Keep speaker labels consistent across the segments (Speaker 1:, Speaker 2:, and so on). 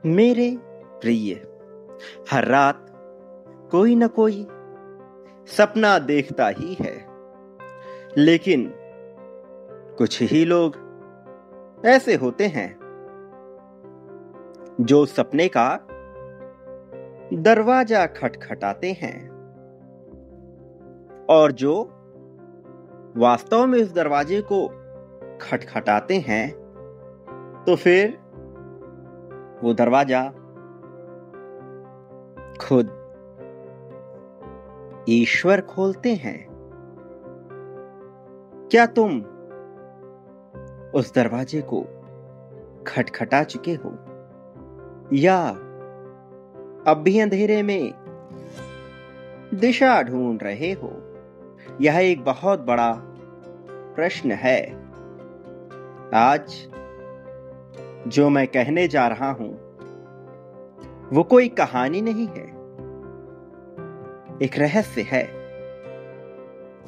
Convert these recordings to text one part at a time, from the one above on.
Speaker 1: मेरे प्रिय, हर रात कोई न कोई सपना देखता ही है, लेकिन कुछ ही लोग ऐसे होते हैं जो सपने का दरवाजा खटखटाते हैं और जो वास्तव में उस दरवाजे को खटखटाते हैं तो फिर वो दरवाजा खुद ईश्वर खोलते हैं। क्या तुम उस दरवाजे को खटखटा चुके हो या अब भी अंधेरे में दिशा ढूंढ रहे हो? यह एक बहुत बड़ा प्रश्न है। आज जो मैं कहने जा रहा हूं वो कोई कहानी नहीं है, एक रहस्य है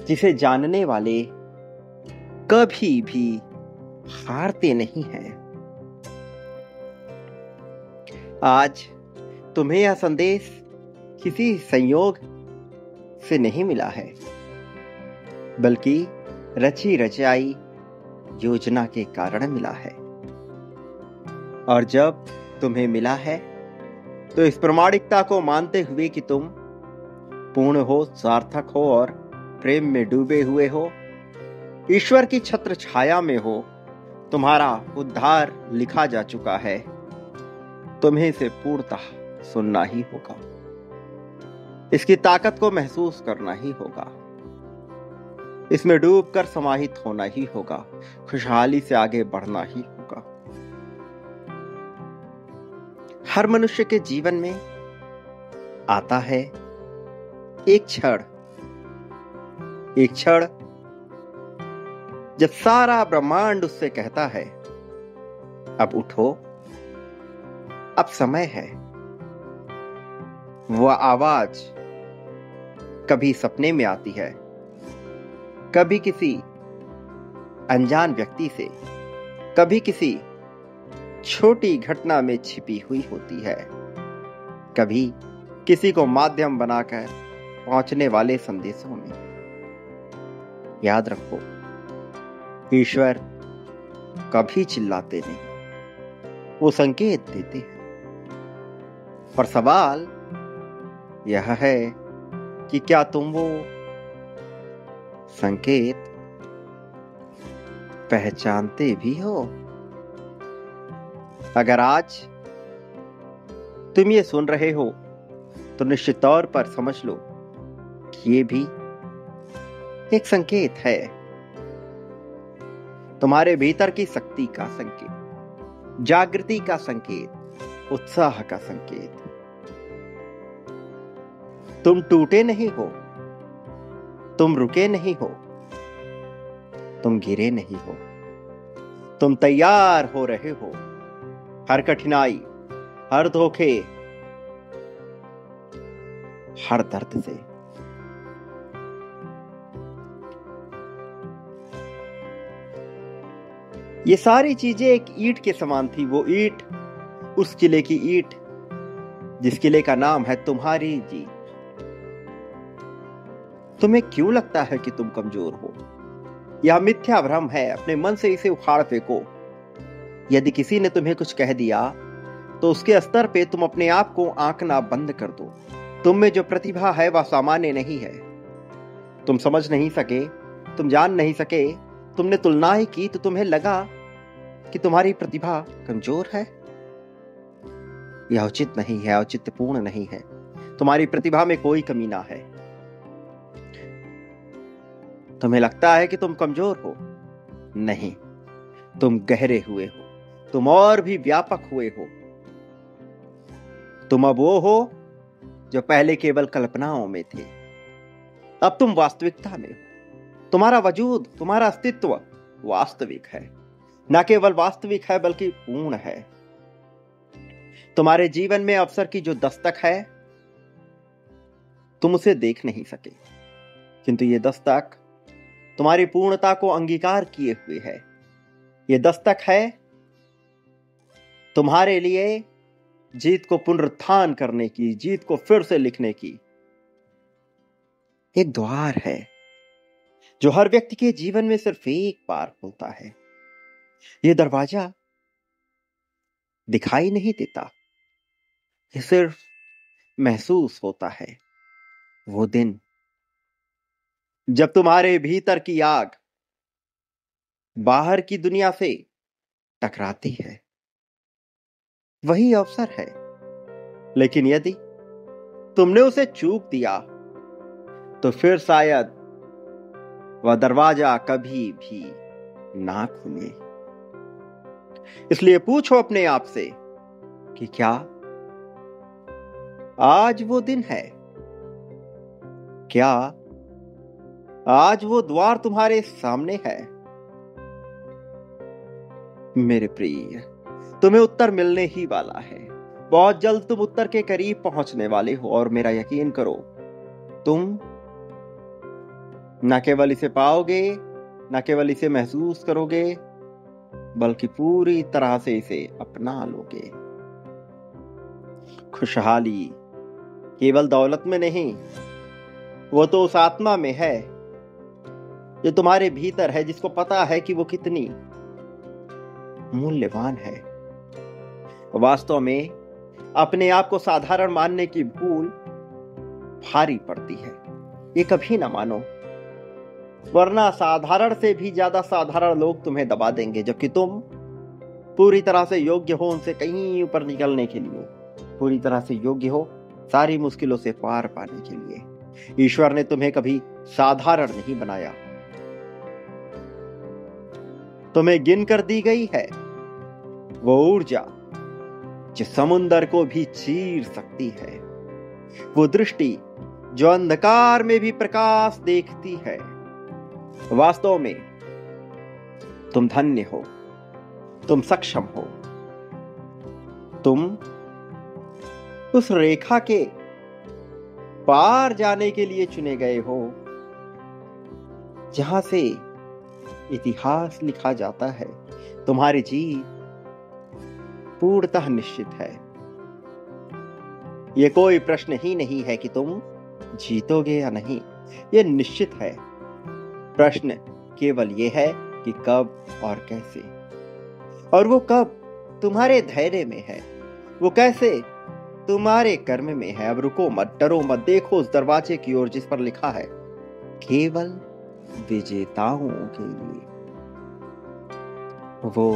Speaker 1: जिसे जानने वाले कभी भी हारते नहीं हैं। आज तुम्हें यह संदेश किसी संयोग से नहीं मिला है, बल्कि रची रचाई योजना के कारण मिला है। और जब तुम्हें मिला है तो इस प्रामाणिकता को मानते हुए कि तुम पूर्ण हो, सार्थक हो और प्रेम में डूबे हुए हो, ईश्वर की छत्र छाया में हो, तुम्हारा उद्धार लिखा जा चुका है, तुम्हें इसे पूर्णतः सुनना ही होगा, इसकी ताकत को महसूस करना ही होगा, इसमें डूबकर समाहित होना ही होगा, खुशहाली से आगे बढ़ना ही होगा। हर मनुष्य के जीवन में आता है एक क्षण जब सारा ब्रह्मांड उससे कहता है, अब उठो, अब समय है। वह आवाज कभी सपने में आती है, कभी किसी अनजान व्यक्ति से, कभी किसी छोटी घटना में छिपी हुई होती है, कभी किसी को माध्यम बनाकर पहुंचने वाले संदेशों में। याद रखो, ईश्वर कभी चिल्लाते नहीं, वो संकेत देते हैं। पर सवाल यह है कि क्या तुम वो संकेत पहचानते भी हो? अगर आज तुम ये सुन रहे हो तो निश्चित तौर पर समझ लो कि ये भी एक संकेत है, तुम्हारे भीतर की शक्ति का संकेत, जागृति का संकेत, उत्साह का संकेत। तुम टूटे नहीं हो, तुम रुके नहीं हो, तुम गिरे नहीं हो, तुम तैयार हो रहे हो हर कठिनाई, हर धोखे, हर दर्द से। ये सारी चीजें एक ईंट के समान थी। वो ईंट, उस किले की ईंट जिस किले का नाम है तुम्हारी जीत। तुम्हें क्यों लगता है कि तुम कमजोर हो? यह मिथ्या भ्रम है, अपने मन से इसे उखाड़ फेंको। यदि किसी ने तुम्हें कुछ कह दिया तो उसके स्तर पे तुम अपने आप को आंकना बंद कर दो। तुम में जो प्रतिभा है वह सामान्य नहीं है। तुम समझ नहीं सके, तुम जान नहीं सके, तुमने तुलनाएं की तो तुम्हें लगा कि तुम्हारी प्रतिभा कमजोर है। यह उचित नहीं है, औचित्यपूर्ण नहीं है। तुम्हारी प्रतिभा में कोई कमी ना है। तुम्हें लगता है कि तुम कमजोर हो, नहीं, तुम गहरे हुए हो, तुम और भी व्यापक हुए हो। तुम अब वो हो जो पहले केवल कल्पनाओं में थे, अब तुम वास्तविकता में हो। तुम्हारा वजूद, तुम्हारा अस्तित्व वास्तविक है, न केवल वास्तविक है बल्कि पूर्ण है। तुम्हारे जीवन में अवसर की जो दस्तक है तुम उसे देख नहीं सके, किंतु ये दस्तक तुम्हारी पूर्णता को अंगीकार किए हुए है। ये दस्तक है तुम्हारे लिए जीत को पुनरुत्थान करने की, जीत को फिर से लिखने की एक द्वार है जो हर व्यक्ति के जीवन में सिर्फ एक बार खुलता है। यह दरवाजा दिखाई नहीं देता, ये सिर्फ महसूस होता है। वो दिन जब तुम्हारे भीतर की आग बाहर की दुनिया से टकराती है, वही अवसर है। लेकिन यदि तुमने उसे चूक दिया तो फिर शायद वह दरवाजा कभी भी ना खुले। इसलिए पूछो अपने आप से कि क्या आज वो दिन है? क्या आज वो द्वार तुम्हारे सामने है? मेरे प्रिय, तुम्हें उत्तर मिलने ही वाला है। बहुत जल्द तुम उत्तर के करीब पहुंचने वाले हो, और मेरा यकीन करो, तुम न केवल इसे पाओगे, न केवल इसे महसूस करोगे, बल्कि पूरी तरह से इसे अपना लोगे। खुशहाली केवल दौलत में नहीं, वो तो उस आत्मा में है जो तुम्हारे भीतर है, जिसको पता है कि वो कितनी मूल्यवान है। वास्तव में अपने आप को साधारण मानने की भूल भारी पड़ती है। ये कभी ना मानो, वरना साधारण से भी ज्यादा साधारण लोग तुम्हें दबा देंगे, जबकि तुम पूरी तरह से योग्य हो उनसे कहीं ऊपर निकलने के लिए, पूरी तरह से योग्य हो सारी मुश्किलों से पार पाने के लिए। ईश्वर ने तुम्हें कभी साधारण नहीं बनाया। तुम्हें गिन कर दी गई है वो ऊर्जा जो समुंदर को भी चीर सकती है, वो दृष्टि जो अंधकार में भी प्रकाश देखती है। वास्तव में तुम धन्य हो, तुम सक्षम हो, तुम उस रेखा के पार जाने के लिए चुने गए हो जहां से इतिहास लिखा जाता है। तुम्हारी जीत पूर्णतः निश्चित है। यह कोई प्रश्न ही नहीं है कि तुम जीतोगे या नहीं, यह निश्चित है। प्रश्न केवल यह है कि कब और कैसे, और वो कब तुम्हारे धैर्य में है, वो कैसे तुम्हारे कर्म में है। अब रुको मत, डरो मत, देखो उस दरवाजे की ओर जिस पर लिखा है केवल विजेताओं के लिए। वो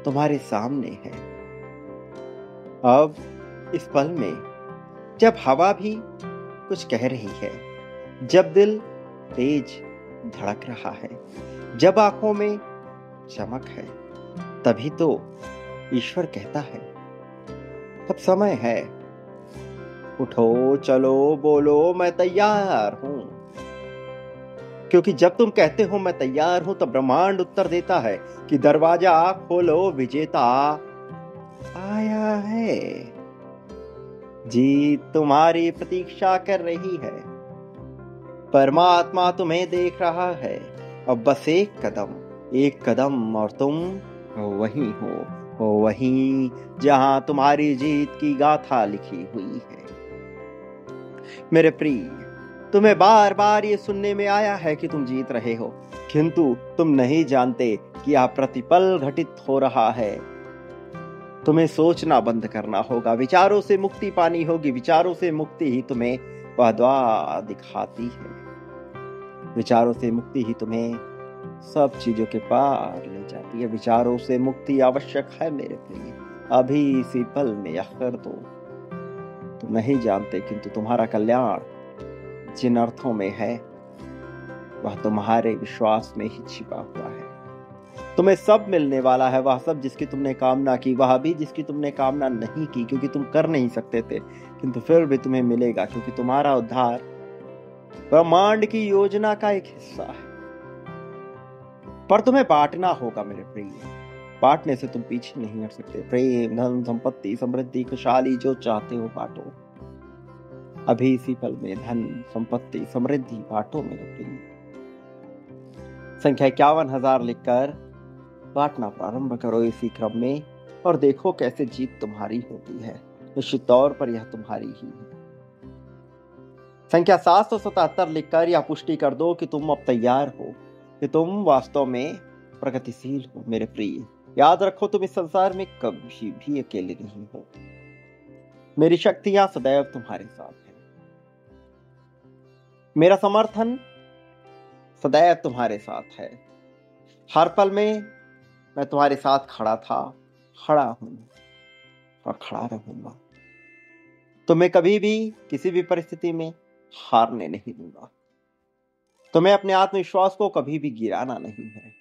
Speaker 1: तुम्हारे सामने है। अब इस पल में जब हवा भी कुछ कह रही है, जब दिल तेज धड़क रहा है, जब आंखों में चमक है, तभी तो ईश्वर कहता है अब समय है। उठो, चलो, बोलो, मैं तैयार हूं। क्योंकि जब तुम कहते हो मैं तैयार हूं, तब ब्रह्मांड उत्तर देता है कि दरवाजा खोलो, विजेता आया है। जीत तुम्हारी प्रतीक्षा कर रही है। परमात्मा तुम्हें देख रहा है। अब बस एक कदम और तुम वहीं हो, वहीं जहां तुम्हारी जीत की गाथा लिखी हुई है। मेरे प्रिय, तुम्हें बार बार ये सुनने में आया है कि तुम जीत रहे हो, किंतु तुम नहीं जानते कि यह प्रतिपल घटित हो रहा है। तुम्हें सोचना बंद करना होगा, विचारों से मुक्ति पानी होगी। विचारों से मुक्ति ही तुम्हें वह द्वार दिखाती है। विचारों से मुक्ति ही तुम्हें सब चीजों के पार ले जाती है। विचारों से मुक्ति आवश्यक है मेरे प्रिय, अभी इसी पल में यह कर दो। तुम नहीं जानते, किंतु तुम्हारा कल्याण जिन अर्थों में है वह तुम्हारे विश्वास में ही छिपा हुआ है। तुम्हें सब मिलने वाला है, वह सब जिसकी तुमने कामना की, वह भी जिसकी तुमने कामना नहीं की, क्योंकि तुम कर नहीं सकते थे, किंतु फिर भी तुम्हें मिलेगा, क्योंकि तुम्हारा उद्धार ब्रह्मांड की योजना का एक हिस्सा है। पर तुम्हें बांटना होगा मेरे प्रिय, बांटने से तुम पीछे नहीं हट सकते। प्रेम, धन, संपत्ति, समृद्धि, खुशहाली जो चाहते हो बांटो। अभी इसी पल में धन, संपत्ति, समृद्धि बांटो मेरे प्रिय। संख्या 51,000 लिखकर बांटना प्रारंभ करो। इसी क्रम में और देखो कैसे जीत तुम्हारी होती है। निश्चित तौर पर यह तुम्हारी ही है। संख्या 777 लिखकर यह पुष्टि कर दो कि तुम अब तैयार हो, कि तुम वास्तव में प्रगतिशील हो। मेरे प्रिय, याद रखो तुम इस संसार में कभी भी अकेले नहीं हो। मेरी शक्तियां सदैव तुम्हारे साथ है। मेरा समर्थन सदैव तुम्हारे साथ है। हर पल में मैं तुम्हारे साथ खड़ा था, खड़ा हूं और खड़ा रहूंगा। तुम्हें कभी भी किसी भी परिस्थिति में हारने नहीं दूंगा। तुम्हें अपने आत्मविश्वास को कभी भी गिराना नहीं है।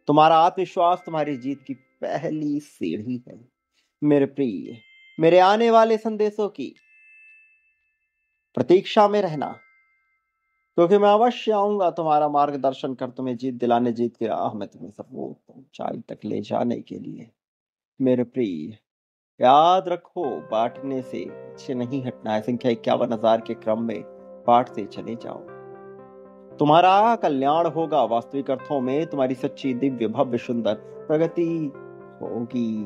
Speaker 1: तुम्हारा आत्मविश्वास तुम्हारी जीत की पहली सीढ़ी है। मेरे प्रिय, मेरे आने वाले संदेशों की प्रतीक्षा में रहना, क्योंकि मैं अवश्य आऊंगा तुम्हारा मार्गदर्शन कर, तुम्हें जीत दिलाने, जीत की राह में तुम्हें सर्वोत्तम ऊंचाई तक ले जाने के लिए। मेरे प्रिय, याद रखो बांटने से पीछे नहीं हटना है। संख्या 51,000 के क्रम में पाठ से चले जाओ। तुम्हारा कल्याण होगा। वास्तविक अर्थों में तुम्हारी सच्ची, दिव्य, भव्य, सुंदर प्रगति होगी।